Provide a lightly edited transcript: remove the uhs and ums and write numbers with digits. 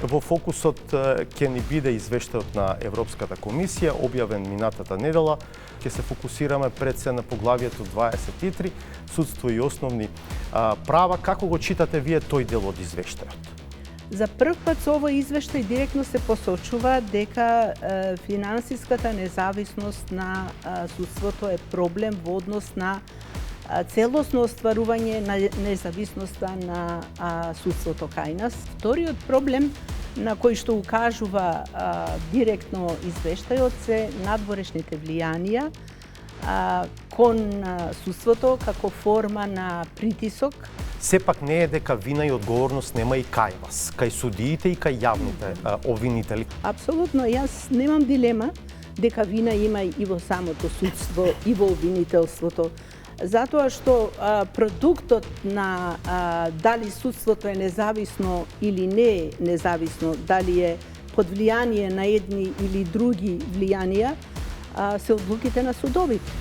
Во фокусот ќе ни биде извештајот на Европската комисија, објавен минатата недела. Ќе се фокусираме пред се на поглавието 23, судство и основни права. Како го читате вие тој дел од извештајот? За прв пат со овој извештај директно се посочува дека финансиската независност на судството е проблем во однос на целосно остварување на независноста на судството кај нас. Вториот проблем на кој што укажува директно извештајот се надворешните влијанија кон судството како форма на притисок. Сепак не е дека вина и одговорност нема и кај вас, кај судиите и кај јавните обвинители. Апсолутно, јас немам дилема дека вина има и во самото судство и во обвинителството. Затоа што продуктот на дали судството е независно или не е независно, дали е под влијание на едни или други влијанија, се одлуките на судовите.